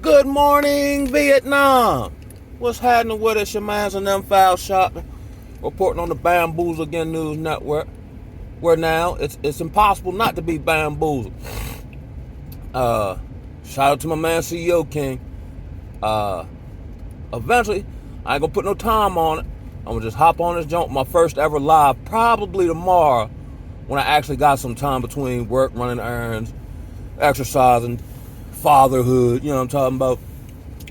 Good morning, Vietnam. What's happening with us? Your man's and them foul shot reporting on the Bamboozle Again News Network, where now it's impossible not to be bamboozled. Shout out to my man CEO King. Eventually, I ain't gonna put no time on it. I'm gonna just hop on this jump, my first ever live, probably tomorrow, when I actually got some time between work, running errands, exercising, fatherhood, you know what I'm talking about?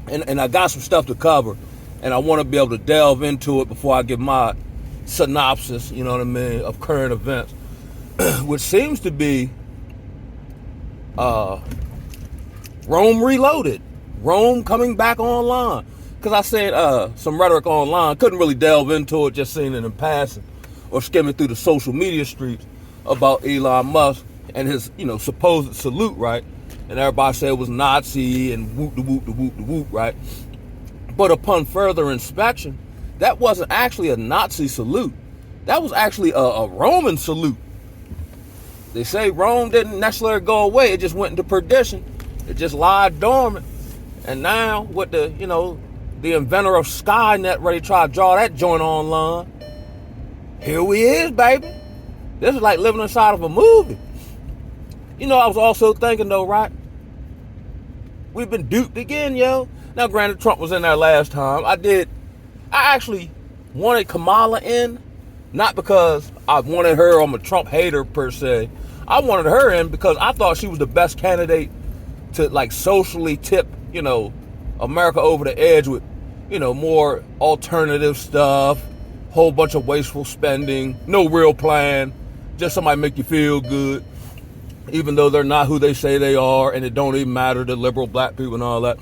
And I got some stuff to cover, and I want to be able to delve into it before I give my synopsis, you know what I mean, of current events, which seems to be Rome reloaded, Rome coming back online. Because I said some rhetoric online, couldn't really delve into it, just seeing it in passing or skimming through the social media streets about Elon Musk and his, supposed salute, right? And everybody said it was Nazi and whoop de whoop de whoop de whoop, right? But upon further inspection, that wasn't actually a Nazi salute. That was actually a Roman salute. They say Rome didn't necessarily go away. It just went into perdition. It just lied dormant. And now with the inventor of Skynet ready to try to draw that joint online, here we is, baby. This is like living inside of a movie. I was also thinking though, right? We've been duped again, yo. Now, granted, Trump was in there last time. I actually wanted Kamala in, not because I wanted her, I'm a Trump hater per se. I wanted her in because I thought she was the best candidate to like socially tip, America over the edge with, more alternative stuff, whole bunch of wasteful spending, no real plan, just somebody make you feel good, even though they're not who they say they are, and it don't even matter to liberal black people and all that.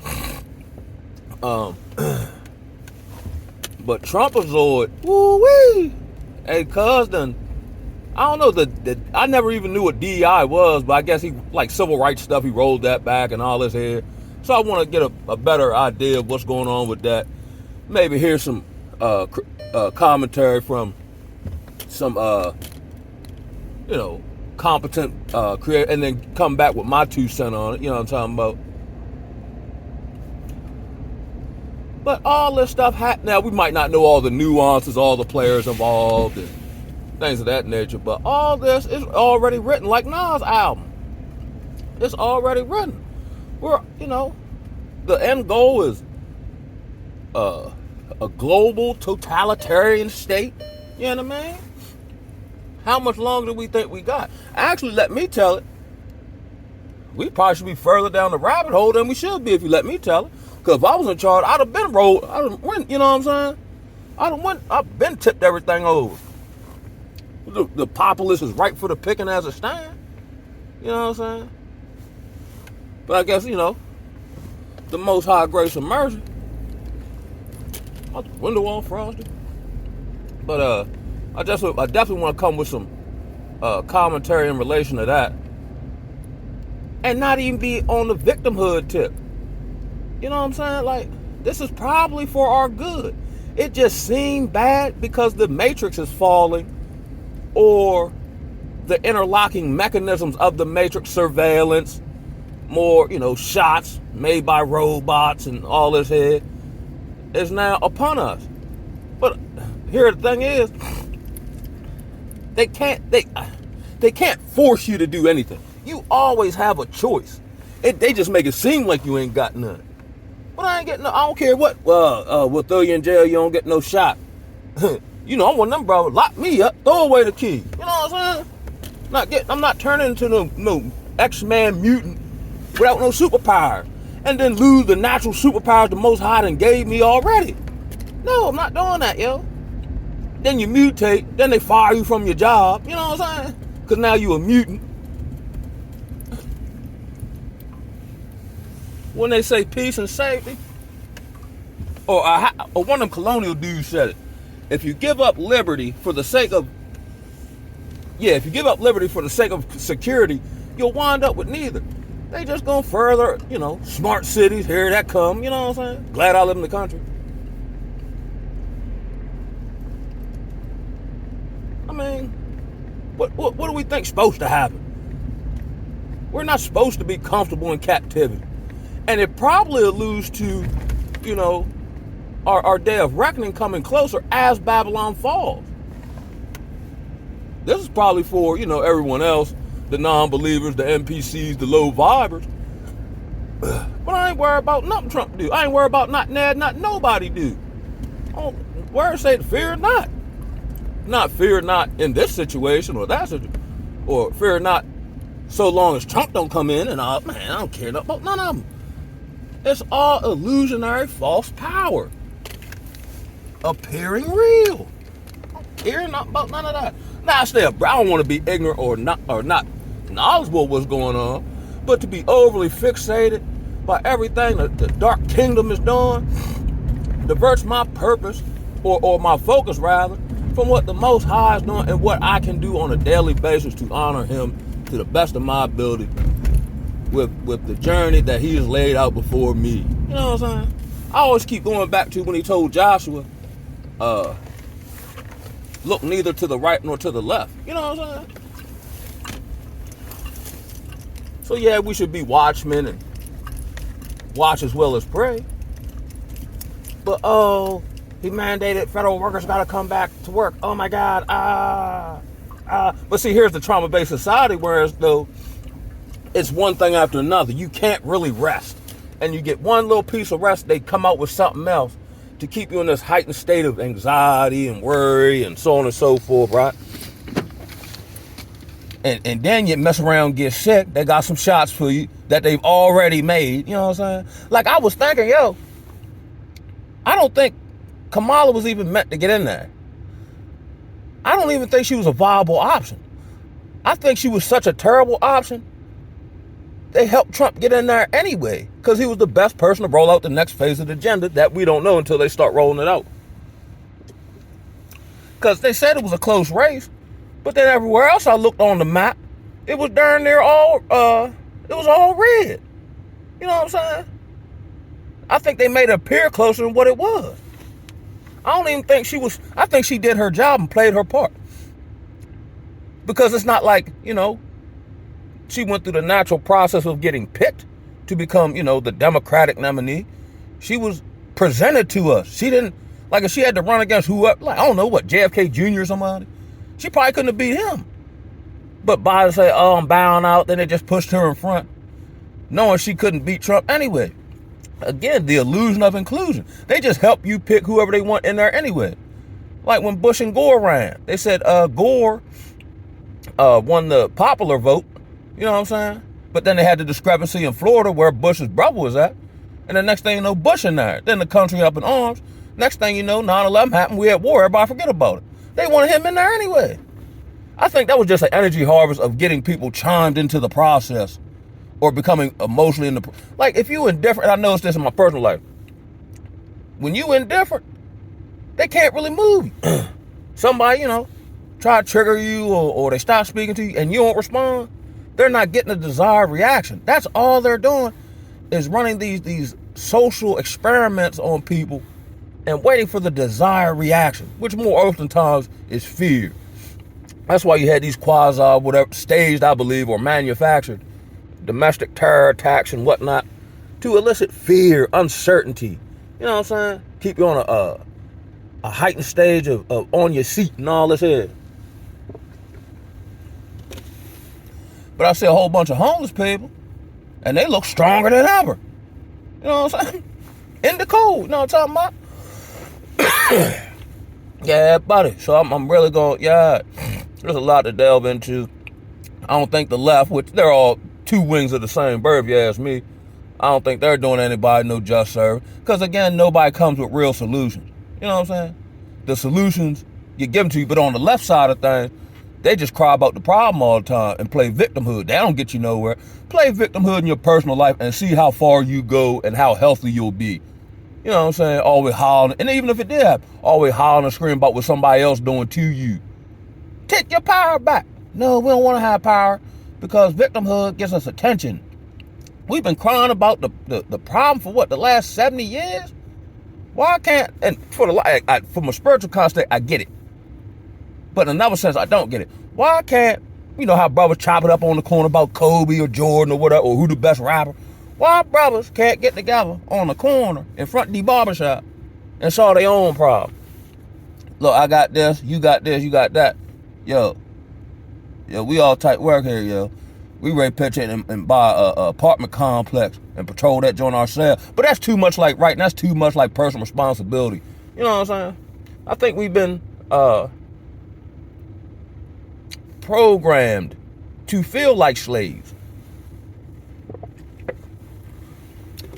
But Trumpazoid, woo-wee, hey, cousin, I don't know, I never even knew what DEI was, but I guess he, like civil rights stuff, he rolled that back and all this here. So I want to get a better idea of what's going on with that. Maybe hear some commentary from some, competent creator, and then come back with my 2 cents on it. You know what I'm talking about? But all this stuff now we might not know all the nuances, all the players involved, and things of that nature. But all this is already written, like Nas' album. It's already written. The end goal is a global totalitarian state. You know what I mean? How much longer do we think we got? Actually, let me tell it. We probably should be further down the rabbit hole than we should be if you let me tell it. Because if I was in charge, I'd have been rolled. I'd have went, you know what I'm saying? I've been tipped everything over. The populace is ripe for the picking as it stands. You know what I'm saying? But I guess, the Most High grace and mercy. Window all frosted. But I definitely want to come with some commentary in relation to that, and not even be on the victimhood tip. You know what I'm saying? Like, this is probably for our good. It just seemed bad because the matrix is falling, or the interlocking mechanisms of the matrix, surveillance, more, shots made by robots and all this here is now upon us. But here the thing is, they can't force you to do anything. You always have a choice. They just make it seem like you ain't got none. But I don't care what. We'll throw you in jail. You don't get no shot. I'm one of them brothers. Lock me up. Throw away the key. You know what I'm saying? I'm not turning into no X-Man mutant without no superpowers, and then lose the natural superpowers the Most High done gave me already. No, I'm not doing that, yo. Then you mutate, then they fire you from your job. You know what I'm saying? Because now you a mutant. When they say peace and safety, or one of them colonial dudes said it, if you give up liberty for the sake of security, you'll wind up with neither. They just gonna further, smart cities, here that come, you know what I'm saying? Glad I live in the country. I mean, what do we think supposed to happen? We're not supposed to be comfortable in captivity. And it probably alludes to, you know, our day of reckoning coming closer as Babylon falls. This is probably for, you know, everyone else, the non-believers, the NPCs, the low vibers. But I ain't worried about nothing Trump do. I ain't worried about not nobody do. Oh, words say fear not. Not fear not in this situation or that situation. Or fear not so long as Trump don't come in and man, I don't care about none of them. It's all illusionary false power. Appearing real. I don't care about none of that. Now, I don't want to be ignorant or not knowledgeable of what's going on, but to be overly fixated by everything that the dark kingdom is doing diverts my purpose, or my focus rather, from what the Most High is doing and what I can do on a daily basis to honor Him to the best of my ability with the journey that He has laid out before me. You know what I'm saying? I always keep going back to when He told Joshua, look neither to the right nor to the left. You know what I'm saying? So yeah, we should be watchmen and watch as well as pray. But he mandated federal workers got to come back to work. Oh my God. But see, here's the trauma-based society, whereas though it's one thing after another. You can't really rest. And you get one little piece of rest, they come out with something else to keep you in this heightened state of anxiety and worry and so on and so forth, right? And then you mess around and get sick. They got some shots for you that they've already made. You know what I'm saying? Like, I was thinking, I don't think Kamala was even meant to get in there. I don't even think she was a viable option. I think she was such a terrible option. They helped Trump get in there anyway, because he was the best person to roll out the next phase of the agenda that we don't know until they start rolling it out. Because they said it was a close race, but then everywhere else I looked on the map, it was darn near all red. You know what I'm saying? I think they made it appear closer than what it was. I don't even think I think she did her job and played her part. Because it's not like, she went through the natural process of getting picked to become, the Democratic nominee. She was presented to us. She didn't, like, if she had to run against whoever, like, I don't know what, JFK Jr. or somebody, she probably couldn't have beat him. But by to say, I'm bowing out, then they just pushed her in front, knowing she couldn't beat Trump anyway. Again, the illusion of inclusion. They just help you pick whoever they want in there anyway. Like when Bush and Gore ran, they said Gore won the popular vote. You know what I'm saying? But then they had the discrepancy in Florida where Bush's brother was at. And the next thing you know, Bush in there. Then the country up in arms. Next thing you know, 9/11 happened. We had war. Everybody forget about it. They wanted him in there anyway. I think that was just an energy harvest of getting people chimed into the process or becoming emotionally in the... Like, if you indifferent, and I noticed this in my personal life. When you indifferent, they can't really move you. Somebody, try to trigger you or they stop speaking to you and you don't respond. They're not getting the desired reaction. That's all they're doing is running these social experiments on people and waiting for the desired reaction, which more oftentimes is fear. That's why you had these whatever, staged, I believe, or manufactured domestic terror attacks and whatnot to elicit fear, uncertainty. You know what I'm saying? Keep you on a heightened stage of on your seat and all this here. But I see a whole bunch of homeless people, and they look stronger than ever. You know what I'm saying? In the cold. You know what I'm talking about? Yeah, buddy. So I'm really going, there's a lot to delve into. I don't think the left, which they're all two wings of the same bird, if you ask me, I don't think they're doing anybody no just service. Because, again, nobody comes with real solutions. You know what I'm saying? The solutions you give them to you, but on the left side of things, they just cry about the problem all the time and play victimhood. They don't get you nowhere. Play victimhood in your personal life and see how far you go and how healthy you'll be. You know what I'm saying? Always hollering. And even if it did happen, always hollering and screaming about what somebody else doing to you. Take your power back. No, we don't want to have power because victimhood gets us attention. We've been crying about the problem for the last 70 years? Why can't, and from a spiritual context, I get it. But in another sense, I don't get it. Why can't, how brothers chop it up on the corner about Kobe or Jordan or whatever, or who the best rapper? Why brothers can't get together on the corner in front of the barbershop and solve their own problem? Look, I got this, you got that. Yo, we all tight work here, yo. We ready to pitch it and buy a apartment complex and patrol that joint ourselves. But that's too much like right now. That's too much like personal responsibility. You know what I'm saying? I think we've been programmed to feel like slaves.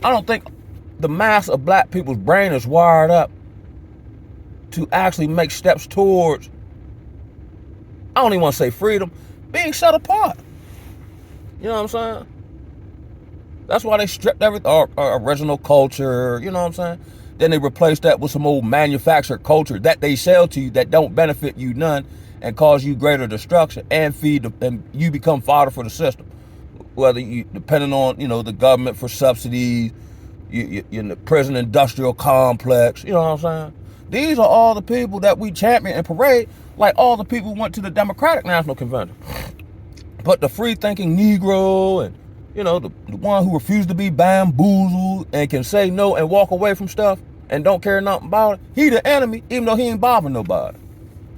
I don't think the mass of black people's brain is wired up to actually make steps towards, I don't even want to say freedom, being set apart. You know what I'm saying? That's why they stripped our original culture, you know what I'm saying? Then they replaced that with some old manufactured culture that they sell to you that don't benefit you none and cause you greater destruction and and you become fodder for the system. Whether you, depending on, the government for subsidies, you're in the prison industrial complex, you know what I'm saying? These are all the people that we champion and parade, like all the people who went to the Democratic National Convention. But the free-thinking Negro and, the one who refused to be bamboozled and can say no and walk away from stuff and don't care nothing about it, he the enemy, even though he ain't bothering nobody.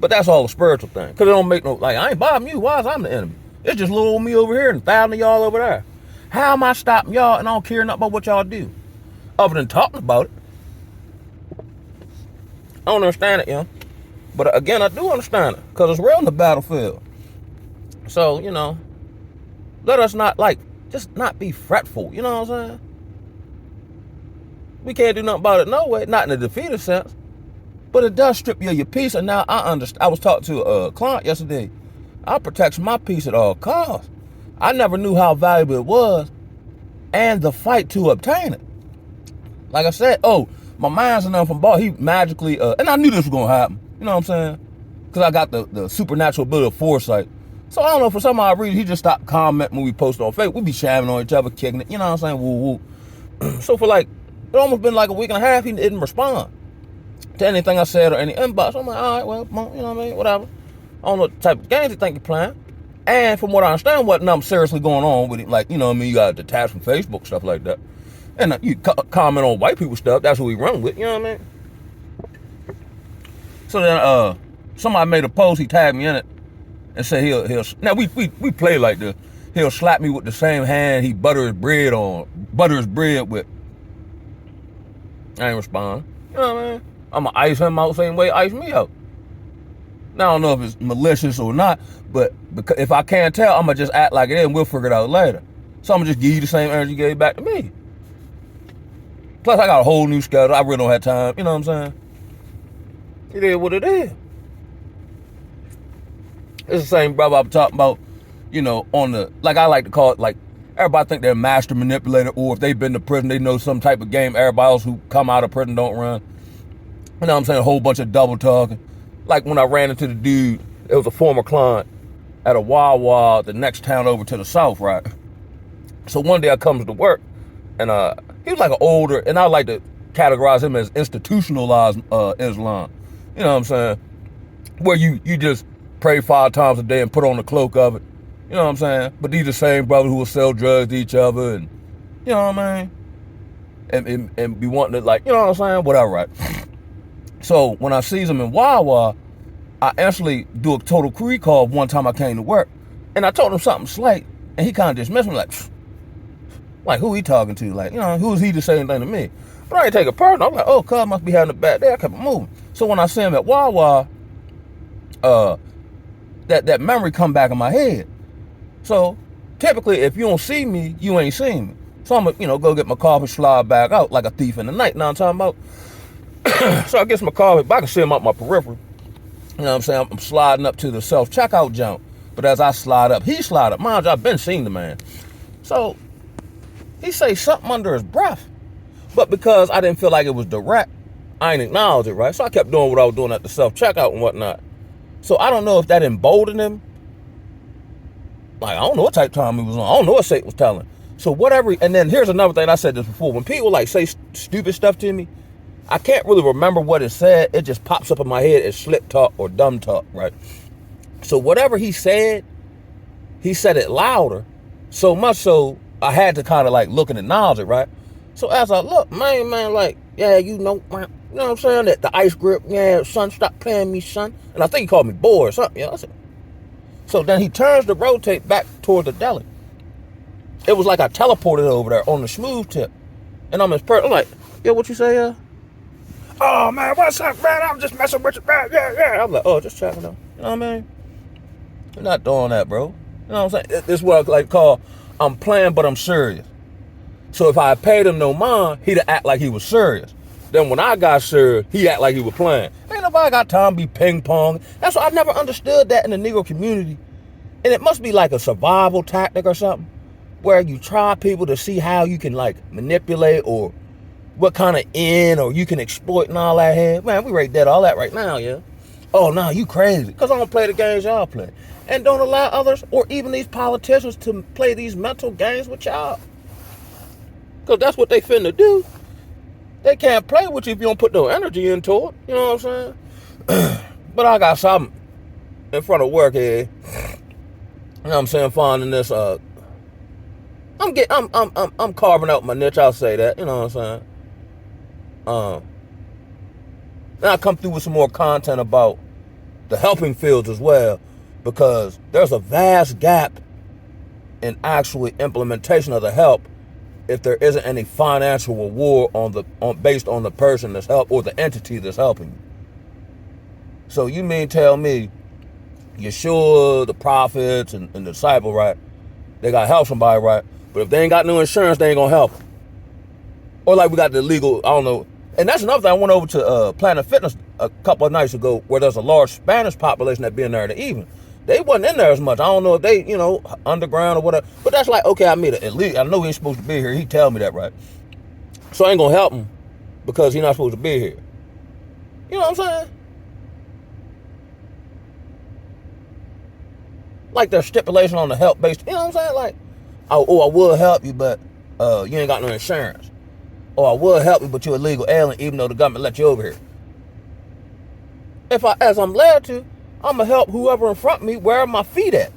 But that's all a spiritual thing. Because it don't make no, I ain't bothering you. Why is I'm the enemy? It's just little old me over here and 1,000 of y'all over there. How am I stopping y'all and I don't care nothing about what y'all do? Other than talking about it. I don't understand it, But again, I do understand it. Because it's real in the battlefield. So, let us not, just not be fretful. You know what I'm saying? We can't do nothing about it no way. Not in a defeated sense. But it does strip you of your peace. And now I understand. I was talking to a client yesterday. I protect my peace at all costs. I never knew how valuable it was and the fight to obtain it. Like I said, my mind's enough from ball. He magically, and I knew this was going to happen. You know what I'm saying? Because I got the supernatural ability of foresight. So I don't know, for some odd reason, he just stopped commenting when we posted on Facebook. We be shamming on each other, kicking it. You know what I'm saying? Woo, woo. So for it almost been like a week and a half, he didn't respond to anything I said or any inbox. I'm like, all right, well, you know what I mean? Whatever. I don't know what type of games you think you're playing. And from what I understand, wasn't nothing seriously going on with it. You got detached from Facebook, stuff like that. And you comment on white people stuff. That's what we run with, you know what I mean? So then somebody made a post, he tagged me in it, and said he'll now we play like this. He'll slap me with the same hand he butter his bread with. I ain't respond. You know what I mean? I'ma ice him out the same way he ice me out. Now I don't know if it's malicious or not, but because if I can't tell, I'ma just act like it is and we'll figure it out later. So I'ma just give you the same energy you gave back to me. Plus I got a whole new schedule. I really don't have time, you know what I'm saying? It is what it is. It's the same brother I'm talking about, on the, I like to call it, everybody think they're a master manipulator, or if they've been to prison, they know some type of game everybody else who come out of prison don't run. You know what I'm saying? A whole bunch of double talking. Like when I ran into the dude, it was a former client at a Wawa, the next town over to the south, right? So one day I comes to work, and he was like an older, and I like to categorize him as institutionalized Islam. You know what I'm saying? Where you just pray 5 times a day and put on the cloak of it. You know what I'm saying? But these the same brothers who will sell drugs to each other and, you know what I mean? And be wanting to you know what I'm saying? Whatever, right? So when I sees him in Wawa, I instantly do a total recall one time I came to work. And I told him something slight, and he kind of dismissed me like who he talking to? Who is he to say anything to me? But I didn't take it personal. I'm like, oh, cuz must be having a bad day. I kept it moving. So when I see him at Wawa, that memory come back in my head. So typically, if you don't see me, you ain't seen me. So I'm gonna, go get my car and slide back out like a thief in the night. Now I'm talking about. So I get my car, but I can see him up my periphery. You know what I'm saying? I'm sliding up to the self-checkout jump. But as I slide up, he slide up. Mind you, I've been seeing the man. So he say something under his breath. But because I didn't feel like it was direct, I ain't acknowledge it, right? So I kept doing what I was doing at the self-checkout and whatnot. So I don't know if that emboldened him. I don't know what type of time he was on. I don't know what Satan was telling. So whatever, and then here's another thing, I said this before. When people say stupid stuff to me, I can't really remember what it said. It just pops up in my head as slip talk or dumb talk, right? So whatever he said it louder, so much so I had to kind of like look and acknowledge it, right? So as I look, man, like, yeah, man, you know what I'm saying? That the ice grip, yeah, son, stop playing me, son. And I think he called me boy or something, you know. So then he turns to rotate back toward the deli. It was like I teleported over there on the smooth tip. And I'm I'm like, yeah, what you say, Oh, man, what's up, man? I'm just messing with you, man. Yeah. I'm like, oh, just checking out. You know what I mean? You're not doing that, bro. You know what I'm saying? This is what I like call, I'm playing, but I'm serious. So if I had paid him no mind, he'd act like he was serious. Then when I got serious, he act like he was playing. Ain't nobody got time to be ping pong. That's why I never understood that in the Negro community. And it must be like a survival tactic or something, where you try people to see how you can like manipulate or what kind of end or you can exploit and all that here. Man, we rate that all that right now, yeah. Oh, no, you crazy. Because I don't play the games y'all play. And don't allow others or even these politicians to play these mental games with y'all. Because that's what they finna do. They can't play with you if you don't put no energy into it. You know what I'm saying? But I got something in front of work here. You know what I'm saying? Finding this, I'm carving out my niche, I'll say that. You know what I'm saying? Then I come through with some more content about the helping fields as well, because there's a vast gap in actual implementation of the help if there isn't any financial reward based on the person that's helped or the entity that's helping you. So you mean tell me Yeshua, the prophets, and the disciple, right? They got to help somebody, right? But if they ain't got no insurance, they ain't going to help them. Or like we got the legal, I don't know. And that's another thing. I went over to Planet Fitness a couple of nights ago where there's a large Spanish population that be in there in the evening. They wasn't in there as much. I don't know if they, underground or whatever. But that's like, okay, I mean, at least I know he ain't supposed to be here. He tell me that, right? So I ain't going to help him because he's not supposed to be here. You know what I'm saying? Like there's stipulation on the help based, you know what I'm saying? Like, oh, I will help you, but you ain't got no insurance. Or I will help you, but you're a legal alien, even though the government let you over here. As I'm led to, I'm going to help whoever in front of me wherever my feet at.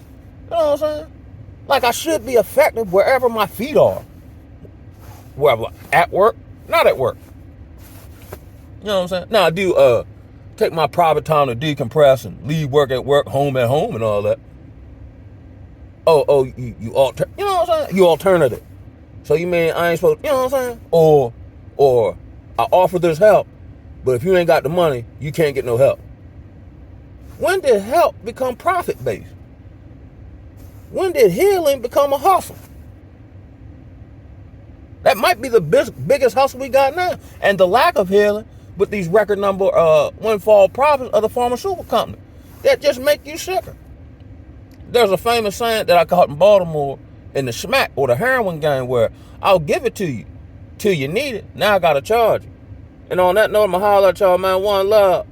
You know what I'm saying? Like I should be effective wherever my feet are. Wherever, at work, not at work. You know what I'm saying? Now I do take my private time to decompress and leave work at work, home at home and all that. You know what I'm saying? You alternative. So you mean I ain't supposed, you know what I'm saying? Or I offer this help, but if you ain't got the money, you can't get no help. When did help become profit-based? When did healing become a hustle? That might be the biggest hustle we got now. And the lack of healing with these record number windfall profits of the pharmaceutical company. That just make you sicker. There's a famous saying that I caught in Baltimore in the smack or the heroin game where I'll give it to you till you need it. Now I got to charge you. And on that note, I'm going to holler at y'all, man. One love.